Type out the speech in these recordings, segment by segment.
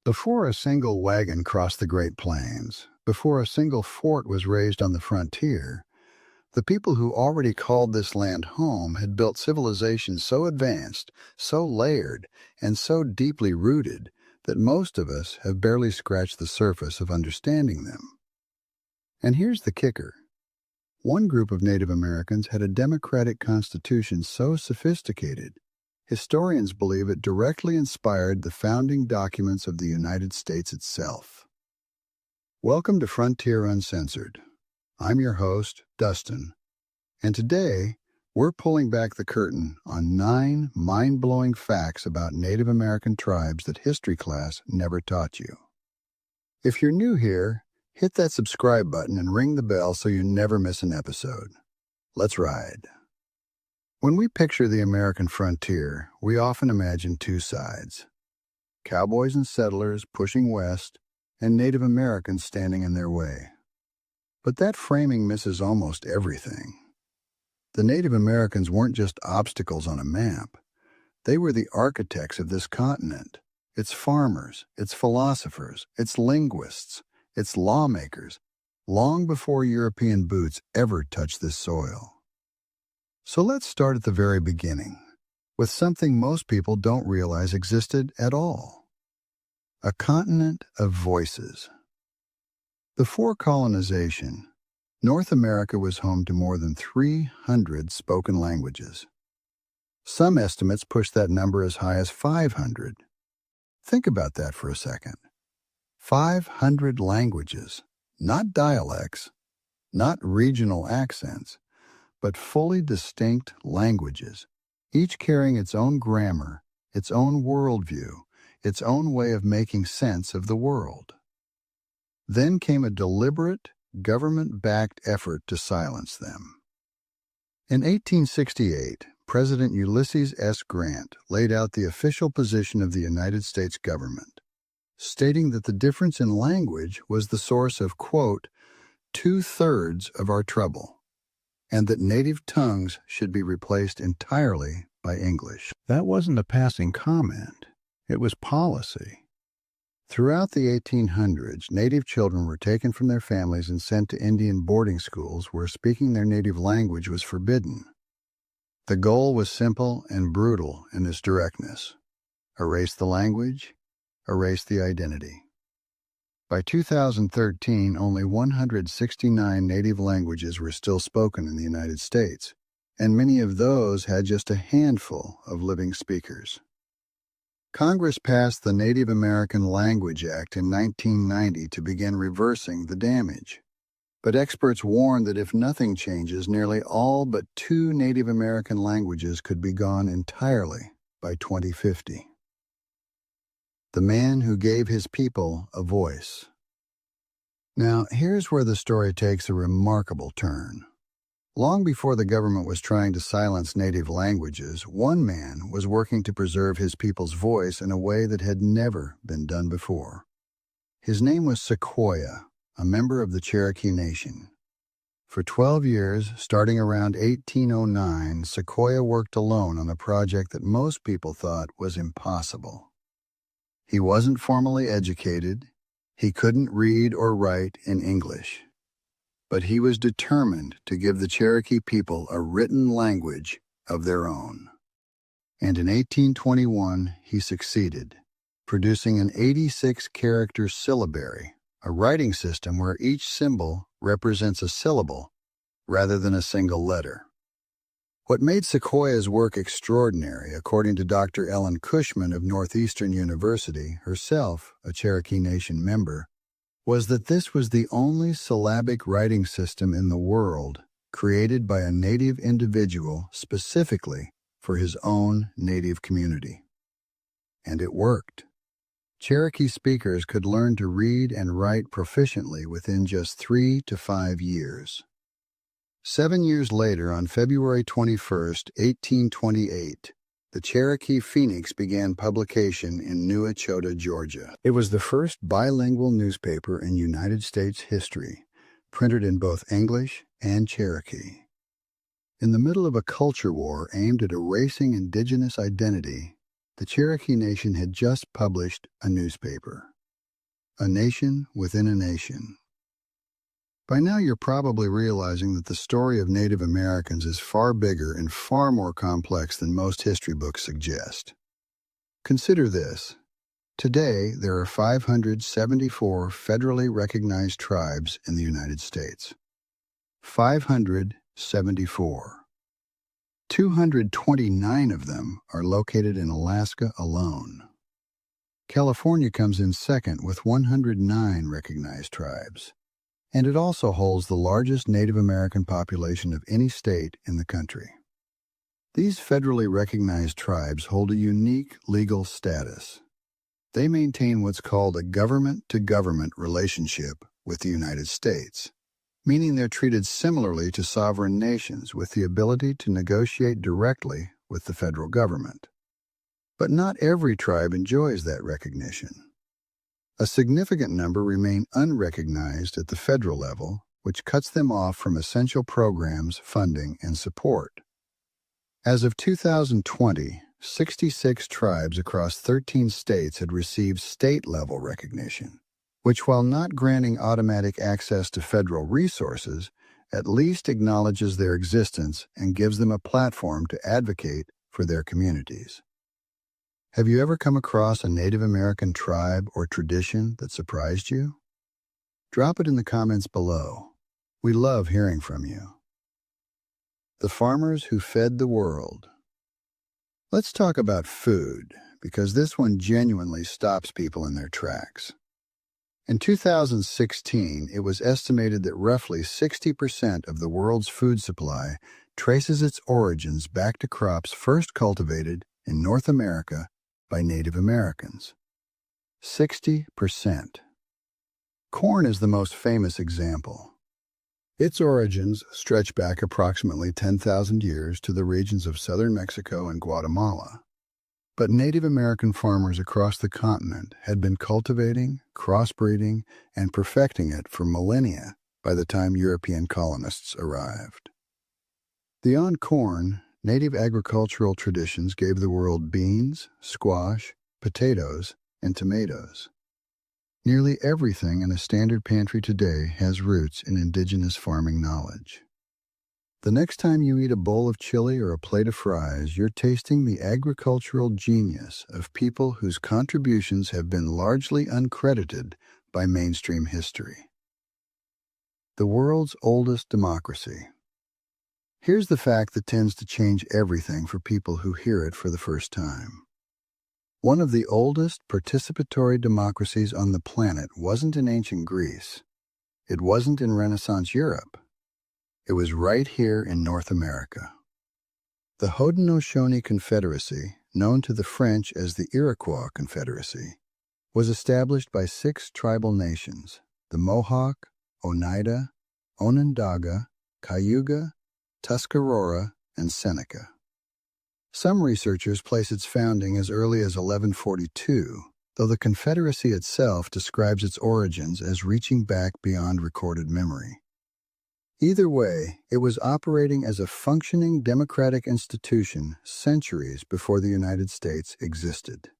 Before a single wagon crossed the Great Plains, before a single fort was raised on the frontier, the people who already called this land home had built civilizations so advanced, so layered, and so deeply rooted that most of us have barely scratched the surface of understanding them. And here's the kicker. One group of Native Americans had a democratic constitution so sophisticated, historians believe it directly inspired the founding documents of the United States itself. Welcome to Frontier Uncensored. I'm your host, Dustin, and today we're pulling back the curtain on 9 mind-blowing facts about Native American tribes that history class never taught you. If you're new here, hit that subscribe button and ring the bell so you never miss an episode. Let's ride. When we picture the American frontier, we often imagine two sides: cowboys and settlers pushing west, and Native Americans standing in their way. But that framing misses almost everything. The Native Americans weren't just obstacles on a map. They were the architects of this continent, its farmers, its philosophers, its linguists, its lawmakers, long before European boots ever touched this soil. So let's start at the very beginning, with something most people don't realize existed at all: a continent of voices. Before colonization, North America was home to more than 300 spoken languages. Some estimates push that number as high as 500. Think about that for a second. 500 languages, not dialects, not regional accents, but fully distinct languages, each carrying its own grammar, its own worldview, its own way of making sense of the world. Then came a deliberate, government-backed effort to silence them. In 1868, President Ulysses S. Grant laid out the official position of the United States government, stating that the difference in language was the source of, quote, 2/3 of our trouble, and that native tongues should be replaced entirely by English. That wasn't a passing comment. It was policy. Throughout the 1800s, native children were taken from their families and sent to Indian boarding schools where speaking their native language was forbidden. The goal was simple and brutal in its directness: erase the language, erase the identity. By 2013, only 169 native languages were still spoken in the United States, and many of those had just a handful of living speakers. Congress passed the Native American Language Act in 1990 to begin reversing the damage. But experts warn that if nothing changes, nearly all but 2 Native American languages could be gone entirely by 2050. The man who gave his people a voice. Now, here's where the story takes a remarkable turn. Long before the government was trying to silence native languages, one man was working to preserve his people's voice in a way that had never been done before. His name was Sequoia, a member of the Cherokee Nation. For 12 years, starting around 1809, Sequoia worked alone on a project that most people thought was impossible. He wasn't formally educated. He couldn't read or write in English. But he was determined to give the Cherokee people a written language of their own. And in 1821, he succeeded, producing an 86-character syllabary, a writing system where each symbol represents a syllable rather than a single letter. What made Sequoia's work extraordinary, according to Dr. Ellen Cushman of Northeastern University, herself a Cherokee Nation member, was that this was the only syllabic writing system in the world created by a native individual specifically for his own native community. And it worked. Cherokee speakers could learn to read and write proficiently within just 3 to 5 years. 7 years later, on February 21, 1828, the Cherokee Phoenix began publication in New Echota, Georgia. It was the first bilingual newspaper in United States history, printed in both English and Cherokee. In the middle of a culture war aimed at erasing indigenous identity, the Cherokee Nation had just published a newspaper. A nation within a nation. By now you're probably realizing that the story of Native Americans is far bigger and far more complex than most history books suggest. Consider this. Today, there are 574 federally recognized tribes in the United States. 574. 229 of them are located in Alaska alone. California comes in second with 109 recognized tribes, and it also holds the largest Native American population of any state in the country. These federally recognized tribes hold a unique legal status. They maintain what's called a government-to-government relationship with the United States, meaning they're treated similarly to sovereign nations with the ability to negotiate directly with the federal government. But not every tribe enjoys that recognition. A significant number remain unrecognized at the federal level, which cuts them off from essential programs, funding, and support. As of 2020, 66 tribes across 13 states had received state-level recognition, which, while not granting automatic access to federal resources, at least acknowledges their existence and gives them a platform to advocate for their communities. Have you ever come across a Native American tribe or tradition that surprised you? Drop it in the comments below. We love hearing from you. The farmers who fed the world. Let's talk about food, because this one genuinely stops people in their tracks. In 2016, it was estimated that roughly 60% of the world's food supply traces its origins back to crops first cultivated in North America by Native Americans. 60%. Corn is the most famous example. Its origins stretch back approximately 10,000 years to the regions of southern Mexico and Guatemala. But Native American farmers across the continent had been cultivating, crossbreeding, and perfecting it for millennia by the time European colonists arrived. Beyond corn, Native agricultural traditions gave the world beans, squash, potatoes, and tomatoes. Nearly everything in a standard pantry today has roots in indigenous farming knowledge. The next time you eat a bowl of chili or a plate of fries, you're tasting the agricultural genius of people whose contributions have been largely uncredited by mainstream history. The world's oldest democracy. Here's the fact that tends to change everything for people who hear it for the first time. One of the oldest participatory democracies on the planet wasn't in ancient Greece. It wasn't in Renaissance Europe. It was right here in North America. The Haudenosaunee Confederacy, known to the French as the Iroquois Confederacy, was established by 6 tribal nations: the Mohawk, Oneida, Onondaga, Cayuga, Tuscarora, and Seneca. Some researchers place its founding as early as 1142, though the Confederacy itself describes its origins as reaching back beyond recorded memory. Either way, it was operating as a functioning democratic institution centuries before the United States existed.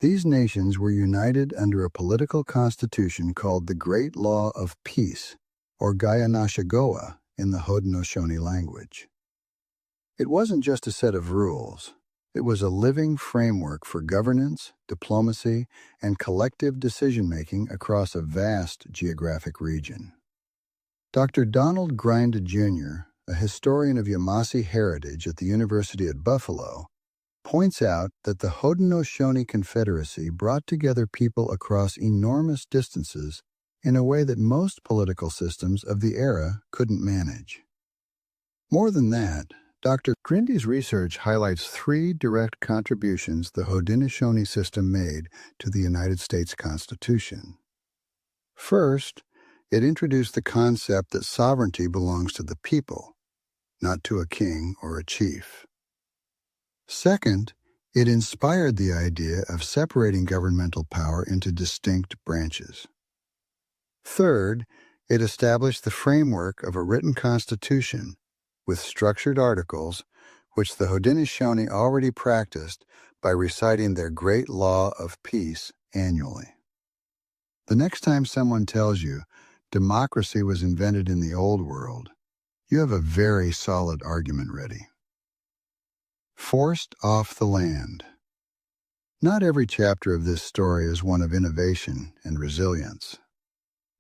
These nations were united under a political constitution called the Great Law of Peace, or Gaya-Nashagoa in the Haudenosaunee language. It wasn't just a set of rules. It was a living framework for governance, diplomacy, and collective decision-making across a vast geographic region. Dr. Donald Grind Jr., a historian of Yamasee heritage at the University at Buffalo, points out that the Haudenosaunee Confederacy brought together people across enormous distances in a way that most political systems of the era couldn't manage. More than that, Dr. Grindy's research highlights 3 direct contributions the Haudenosaunee system made to the United States Constitution. First, it introduced the concept that sovereignty belongs to the people, not to a king or a chief. Second, it inspired the idea of separating governmental power into distinct branches. Third, it established the framework of a written constitution with structured articles, which the Haudenosaunee already practiced by reciting their Great Law of Peace annually. The next time someone tells you democracy was invented in the Old World, you have a very solid argument ready. Forced off the land. Not every chapter of this story is one of innovation and resilience.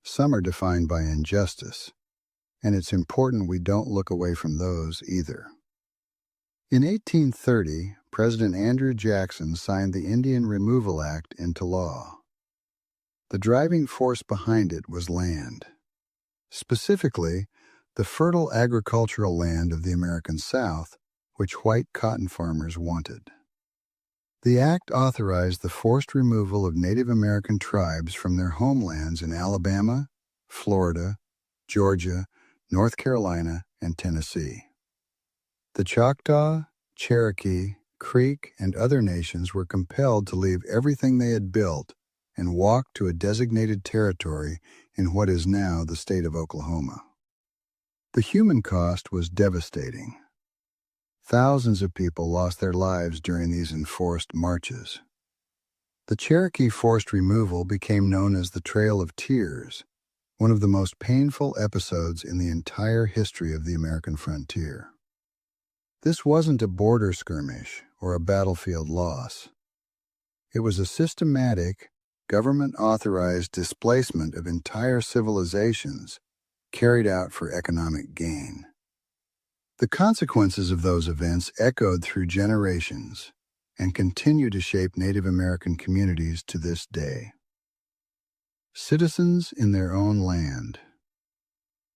Some are defined by injustice, and it's important we don't look away from those either. In 1830, President Andrew Jackson signed the Indian Removal Act into law. The driving force behind it was land. Specifically, the fertile agricultural land of the American South, which white cotton farmers wanted. The act authorized the forced removal of Native American tribes from their homelands in Alabama, Florida, Georgia, North Carolina, and Tennessee. The Choctaw, Cherokee, Creek, and other nations were compelled to leave everything they had built and walk to a designated territory in what is now the state of Oklahoma. The human cost was devastating. Thousands of people lost their lives during these enforced marches. The Cherokee forced removal became known as the Trail of Tears, one of the most painful episodes in the entire history of the American frontier. This wasn't a border skirmish or a battlefield loss. It was a systematic, government-authorized displacement of entire civilizations carried out for economic gain. The consequences of those events echoed through generations and continue to shape Native American communities to this day. Citizens in their own land.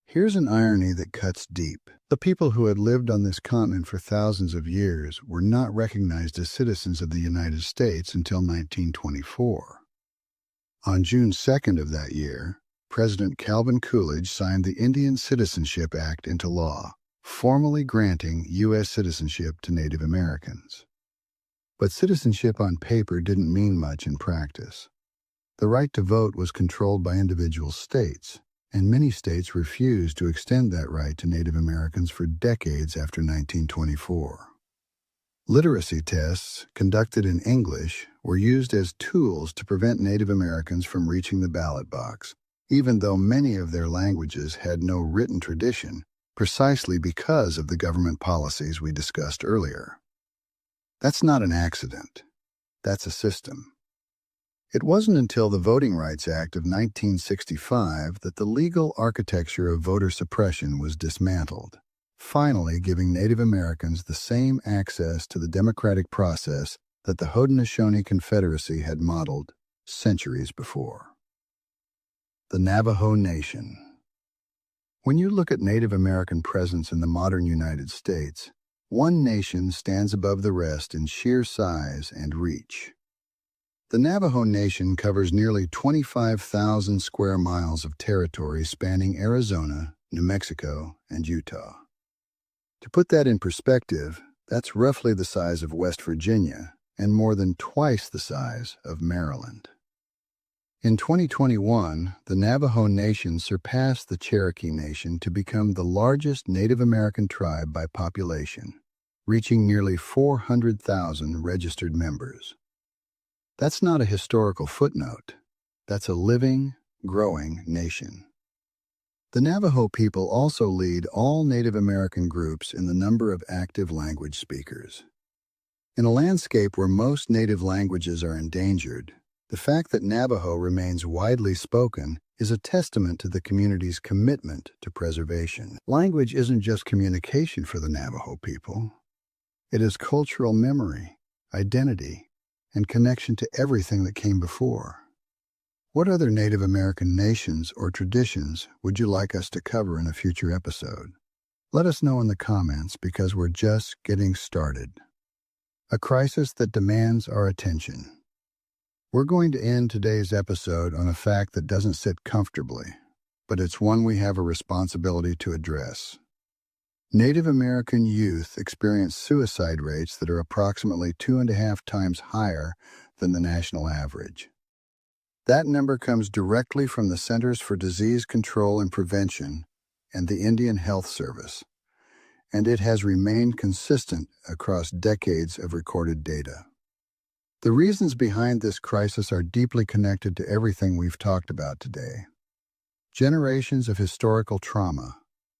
Here's an irony that cuts deep. The people who had lived on this continent for thousands of years were not recognized as citizens of the United States until 1924. On June 2nd of that year, President Calvin Coolidge signed the Indian Citizenship Act into law, formally granting U.S. citizenship to Native Americans. But citizenship on paper didn't mean much in practice. The right to vote was controlled by individual states, and many states refused to extend that right to Native Americans for decades after 1924. Literacy tests, conducted in English, were used as tools to prevent Native Americans from reaching the ballot box, even though many of their languages had no written tradition, precisely because of the government policies we discussed earlier. That's not an accident. That's a system. It wasn't until the Voting Rights Act of 1965 that the legal architecture of voter suppression was dismantled, finally giving Native Americans the same access to the democratic process that the Haudenosaunee Confederacy had modeled centuries before. The Navajo Nation. When you look at Native American presence in the modern United States, one nation stands above the rest in sheer size and reach. The Navajo Nation covers nearly 25,000 square miles of territory spanning Arizona, New Mexico, and Utah. To put that in perspective, that's roughly the size of West Virginia and more than twice the size of Maryland. In 2021, the Navajo Nation surpassed the Cherokee Nation to become the largest Native American tribe by population, reaching nearly 400,000 registered members. That's not a historical footnote. That's a living, growing nation. The Navajo people also lead all Native American groups in the number of active language speakers. In a landscape where most native languages are endangered, the fact that Navajo remains widely spoken is a testament to the community's commitment to preservation. Language isn't just communication for the Navajo people. It is cultural memory, identity, and connection to everything that came before. What other Native American nations or traditions would you like us to cover in a future episode? Let us know in the comments because we're just getting started. A crisis that demands our attention. We're going to end today's episode on a fact that doesn't sit comfortably, but it's one we have a responsibility to address. Native American youth experience suicide rates that are approximately 2.5 times higher than the national average. That number comes directly from the Centers for Disease Control and Prevention and the Indian Health Service, and it has remained consistent across decades of recorded data. The reasons behind this crisis are deeply connected to everything we've talked about today. Generations of historical trauma,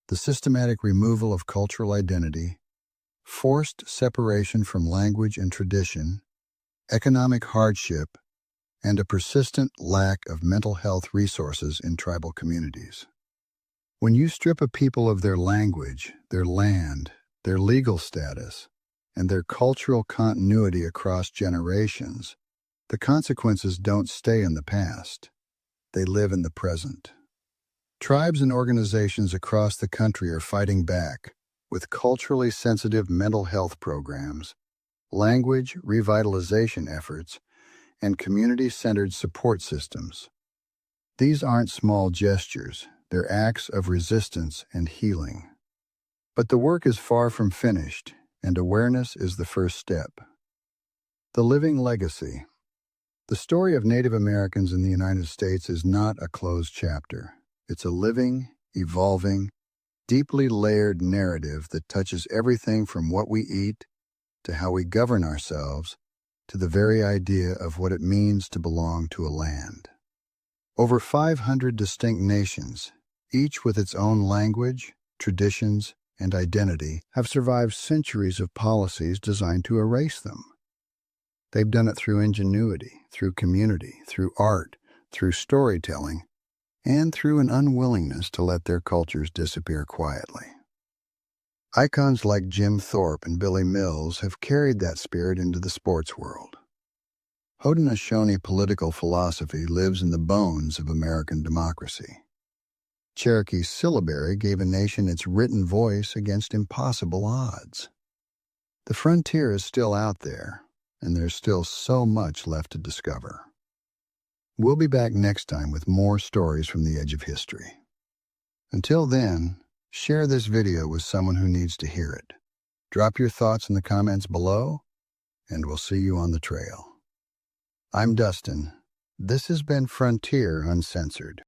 the systematic removal of cultural identity, forced separation from language and tradition, economic hardship, and a persistent lack of mental health resources in tribal communities. When you strip a people of their language, their land, their legal status, and their cultural continuity across generations, the consequences don't stay in the past. They live in the present. Tribes and organizations across the country are fighting back with culturally sensitive mental health programs, language revitalization efforts, and community-centered support systems. These aren't small gestures, they're acts of resistance and healing. But the work is far from finished, and awareness is the first step. The living legacy. The story of Native Americans in the United States is not a closed chapter. It's a living, evolving, deeply layered narrative that touches everything from what we eat to how we govern ourselves to the very idea of what it means to belong to a land. Over 500 distinct nations, each with its own language, traditions, and identity, have survived centuries of policies designed to erase them. They've done it through ingenuity, through community, through art, through storytelling, and through an unwillingness to let their cultures disappear quietly. Icons like Jim Thorpe and Billy Mills have carried that spirit into the sports world. Haudenosaunee political philosophy lives in the bones of American democracy. Cherokee's syllabary gave a nation its written voice against impossible odds. The frontier is still out there, and there's still so much left to discover. We'll be back next time with more stories from the edge of history. Until then, share this video with someone who needs to hear it. Drop your thoughts in the comments below, and we'll see you on the trail. I'm Dustin. This has been Frontier Uncensored.